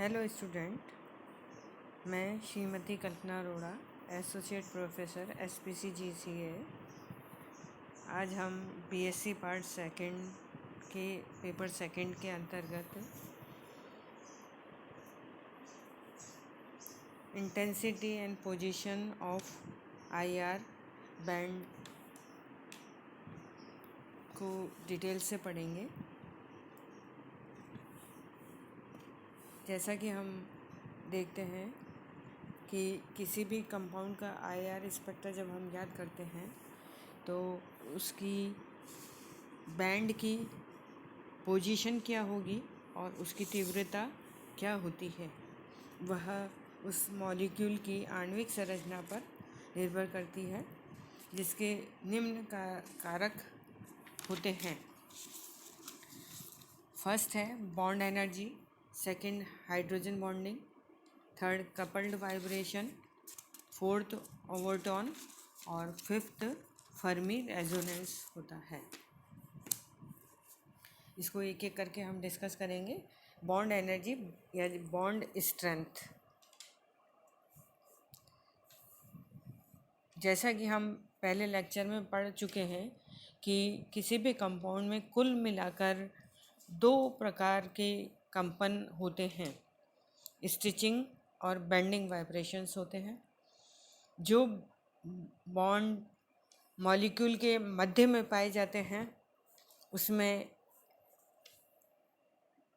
Hello student, मैं श्रीमती कल्पना Arora, associate professor SPCGCA। आज हम BSc पार्ट सेकंड के पेपर सेकंड के अंतर्गत intensity and position of IR band को डिटेल से पढ़ेंगे। जैसा कि हम देखते हैं कि किसी भी कंपाउंड का IR स्पेक्ट्रा जब हम याद करते हैं तो उसकी बैंड की पोजीशन क्या होगी और उसकी तीव्रता क्या होती है, वह उस मॉलिक्यूल की आणविक संरचना पर निर्भर करती है, जिसके निम्न कारक होते हैं। फर्स्ट है bond energy, second hydrogen bonding, third coupled vibration, fourth overtone और फिफ्थ फर्मी रेजोनेंस होता है। इसको एक एक करके हम डिस्कस करेंगे। बॉन्ड एनर्जी या बॉन्ड स्ट्रेंथ, जैसा कि हम पहले लेक्चर में पढ़ चुके हैं कि किसी भी कंपाउंड में कुल मिलाकर दो प्रकार के कंपन होते हैं, स्टिचिंग और बेंडिंग वाइब्रेशंस होते हैं। जो बॉन्ड मॉलिक्यूल के मध्य में पाए जाते हैं उसमें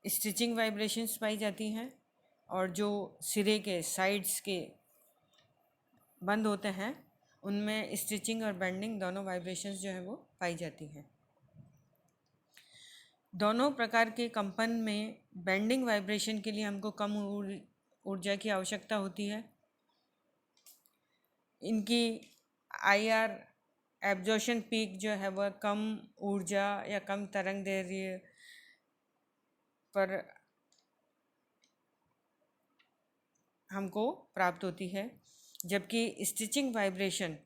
स्टिचिंग वाइब्रेशंस पाई जाती हैं, और जो सिरे के साइड्स के बंद होते हैं उनमें स्टिचिंग और बेंडिंग दोनों वाइब्रेशंस जो है वो पाई जाती हैं। दोनों प्रकार के कंपन में बेंडिंग वाइब्रेशन के लिए हमको कम ऊर्जा की आवश्यकता होती है। इनकी IR एब्जॉर्प्शन पीक जो है वह कम ऊर्जा या कम तरंग दैर्ध्य पर हमको प्राप्त होती है, जबकि स्टिचिंग वाइब्रेशन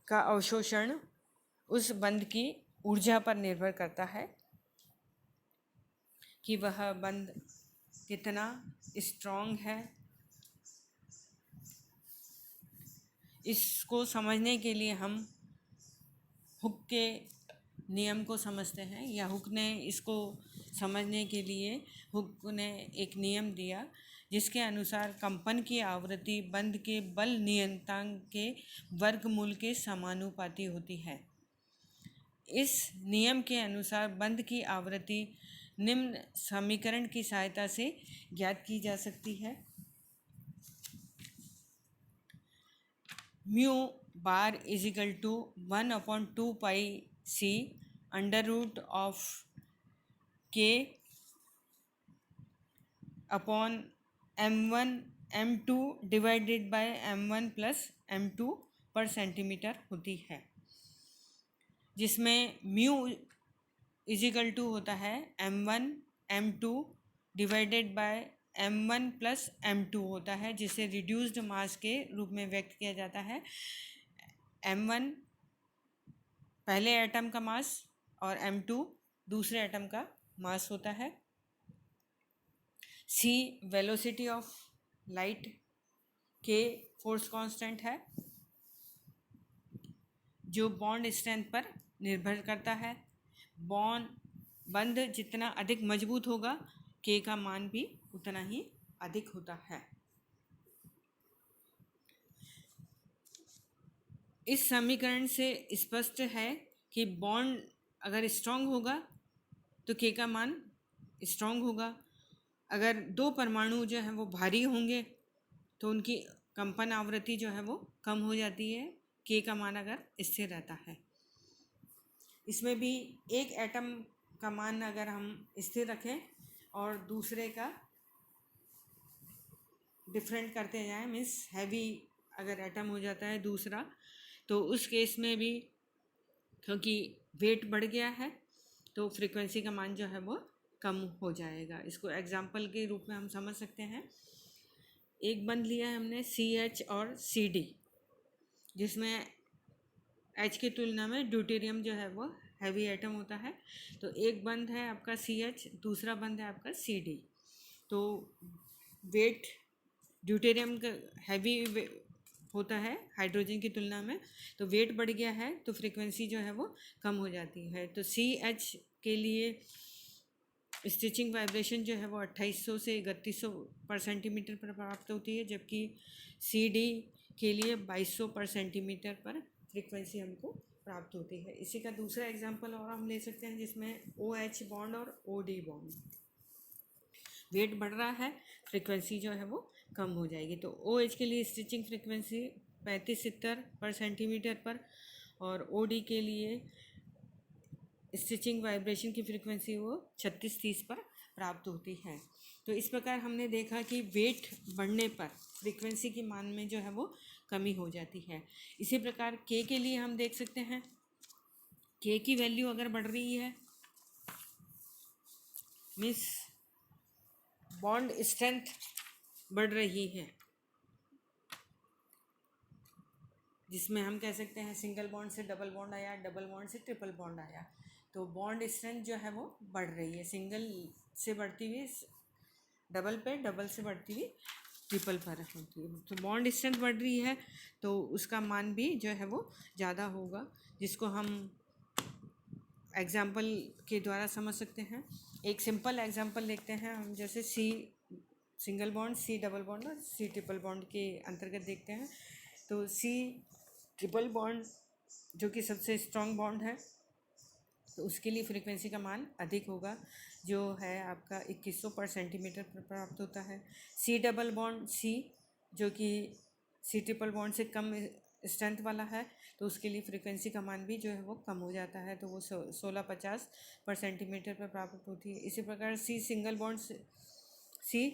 का अवशोषण उस बंध की ऊर्जा पर निर्भर करता है कि वह बंध कितना स्ट्रॉन्ग है। इसको समझने के लिए हम हुक के नियम को समझते हैं, या हुक ने इसको समझने के लिए हुक ने एक नियम दिया जिसके अनुसार कंपन की आवृत्ति बंध के बल नियतांक के वर्गमूल के समानुपाती होती है। इस नियम के अनुसार बंध की आवृत्ति निम्न समीकरण की सहायता से ज्ञात की जा सकती है। Mu bar is equal to 1/2 pi C under root of K upon M1 M2 divided by M1 plus M2 पर सेंटीमीटर होती है, जिसमें म्यू इजिकल टू होता है M1 M2 divided by M1 plus M2 होता है, जिसे रिड्यूस्ड मास के रूप में व्यक्त किया जाता है। M1 पहले एटम का मास और M2 दूसरे एटम का मास होता है। C velocity of light, K force constant है जो बॉन्ड स्ट्रेंथ पर निर्भर करता है। बंध जितना अधिक मजबूत होगा K का मान भी उतना ही अधिक होता है। इस समीकरण से स्पष्ट है कि बॉन्ड अगर स्ट्रांग होगा तो K का मान स्ट्रांग होगा। अगर दो परमाणु जो हैं वो भारी होंगे तो उनकी कंपन आवृत्ति जो है वो कम हो जाती है, K का मान अगर स्थिर रहता है। इसमें भी एक एटम का मान अगर हम स्थिर रखें और दूसरे का डिफरेंट करते जाएं, मीन्स हैवी अगर एटम हो जाता है दूसरा, तो उस केस में भी क्योंकि वेट बढ़ गया है तो फ्रीक्वेंसी का मान जो है वो कम हो जाएगा। इसको एग्जाम्पल के रूप में हम समझ सकते हैं। एक बंध लिया है हमने CH और CD, जिसमें H की तुलना में ड्यूटेरियम जो है वो हैवी एटम होता है। तो एक बंद है आपका CH, दूसरा बंद है आपका CD। तो वेट ड्यूटेरियम का हैवी होता है हाइड्रोजन की तुलना में, तो वेट बढ़ गया है तो फ्रीक्वेंसी जो है वो कम हो जाती है। तो CH के लिए स्टिचिंग वाइब्रेशन जो है वो 2800 से 3100 पर सेंटीमीटर पर प्राप्त होती है, जबकि CD के लिए 2200 पर सेंटीमीटर पर फ्रीक्वेंसी हमको प्राप्त होती है। इसी का दूसरा एग्जांपल और हम ले सकते हैं जिसमें OH बॉन्ड और OD बॉन्ड, वेट बढ़ रहा है, फ्रीक्वेंसी जो है वो कम हो जाएगी। तो OH के लिए स्टिचिंग फ्रीक्वेंसी 3570 पर सेंटीमीटर पर, और OD के लिए स्टिचिंग वाइब्रेशन की फ्रीक्वेंसी वो 3630 पर प्राप्त होती है। तो इस प्रकार हमने देखा कि वेट बढ़ने पर फ्रीक्वेंसी की मान में जो है वो कमी हो जाती है। इसी प्रकार K के लिए हम देख सकते हैं, K की वैल्यू अगर बढ़ रही है मीन्स बॉन्ड स्ट्रेंथ बढ़ रही है, जिसमें हम कह सकते हैं सिंगल बॉन्ड से डबल बॉन्ड आया, डबल बॉन्ड से ट्रिपल बॉन्ड आया, तो बॉन्ड स्ट्रेंथ जो है वो बढ़ रही है, सिंगल से बढ़ती हुई डबल पे, डबल से बढ़ती हुई ट्रिपल पर होती है। तो बॉन्ड स्ट्रेंथ बढ़ रही है तो उसका मान भी जो है वो ज़्यादा होगा, जिसको हम एग्जाम्पल के द्वारा समझ सकते हैं। एक सिंपल एग्जाम्पल देखते हैं हम, जैसे C single bond, C double bond और C ट्रिपल बॉन्ड के अंतर्गत देखते हैं। तो C ट्रिपल बॉन्ड जो कि सबसे स्ट्रॉन्ग बॉन्ड है, तो उसके लिए फ्रीक्वेंसी का मान अधिक होगा, जो है आपका 2100 पर सेंटीमीटर पर प्राप्त होता है। C डबल बॉन्ड C जो कि C ट्रिपल बॉन्ड से कम स्ट्रेंथ वाला है, तो उसके लिए फ्रीक्वेंसी का मान भी जो है वो कम हो जाता है, तो वो 1650 पर सेंटीमीटर पर प्राप्त होती है। इसी प्रकार C single bond C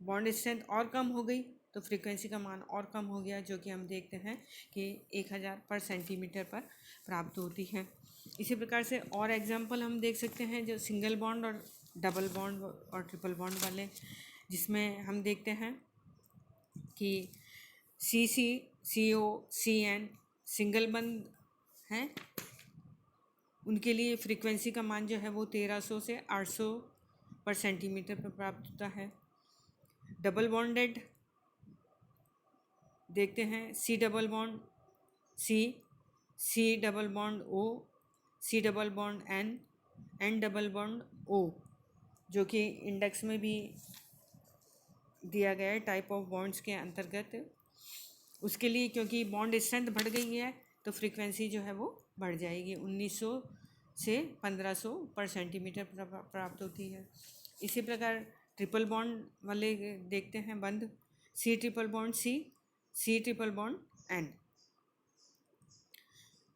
bond strength और कम हो गई तो फ्रीक्वेंसी का मान और कम हो गया, जो कि हम देखते हैं कि 1000 पर सेंटीमीटर पर प्राप्त होती है। इसी प्रकार से और एग्जांपल हम देख सकते हैं जो सिंगल बॉन्ड और डबल बॉन्ड और ट्रिपल बॉन्ड वाले, जिसमें हम देखते हैं कि CC CO CN सिंगल बंद हैं, उनके लिए फ्रीक्वेंसी का मान जो है वो 1300 से 800 पर सेंटीमीटर पर प्राप्त होता है। डबल बॉन्डेड देखते हैं C double bond C double bond O, C double bond N double bond O, जो कि इंडेक्स में भी दिया गया है टाइप ऑफ बॉन्ड्स के अंतर्गत। उसके लिए क्योंकि बॉन्ड स्ट्रेंथ बढ़ गई है तो फ्रीक्वेंसी जो है वो बढ़ जाएगी, 1900 से 1500 पर सेंटीमीटर प्राप्त होती है। इसी प्रकार ट्रिपल बॉन्ड वाले देखते हैं बंद, C triple bond C triple bond N,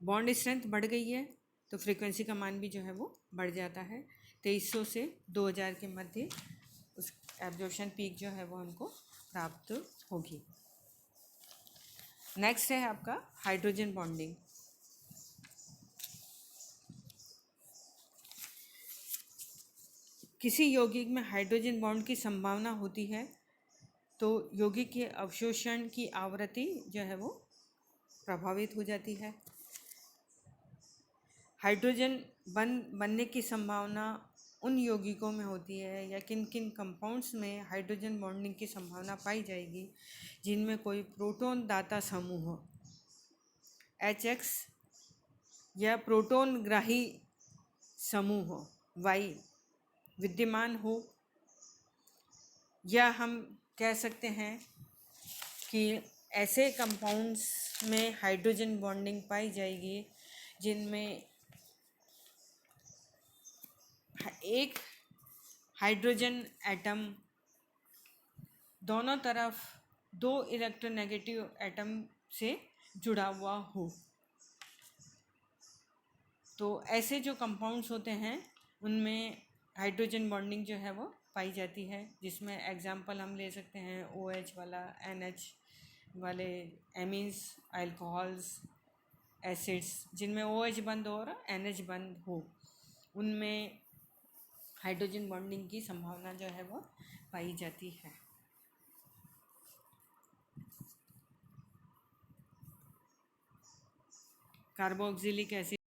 bond strength बढ़ गई है तो फ्रीक्वेंसी का मान भी जो है वो बढ़ जाता है, 2300 से 2000 के मध्य उस एब्जॉर्प्शन पीक जो है वो हमको प्राप्त होगी। नेक्स्ट है आपका हाइड्रोजन बॉन्डिंग। किसी यौगिक में हाइड्रोजन बॉन्ड की संभावना होती है तो यौगिक के अवशोषण की आवृत्ति जो है वो प्रभावित हो जाती है। हाइड्रोजन बनने की संभावना उन यौगिकों में होती है या किन किन कंपाउंड्स में हाइड्रोजन बॉन्डिंग की संभावना पाई जाएगी जिनमें कोई प्रोटॉन दाता समूह HX या प्रोटॉन ग्राही समूह Y विद्यमान हो, या हम कह सकते हैं कि ऐसे कंपाउंड्स में हाइड्रोजन बॉन्डिंग पाई जाएगी जिनमें एक हाइड्रोजन एटम दोनों तरफ 2 इलेक्ट्रोनेगेटिव एटम से जुड़ा हुआ हो। तो ऐसे जो कंपाउंड्स होते हैं उनमें हाइड्रोजन बॉन्डिंग जो है वो पाई जाती है, जिसमें एग्जांपल हम ले सकते हैं OH वाला, NH वाले एमीन्स, अल्कोहल्स, एसिड्स जिनमें OH बंद हो और NH बंद हो, उनमें हाइड्रोजन बॉन्डिंग की संभावना जो है वो पाई जाती है। Carboxylic acid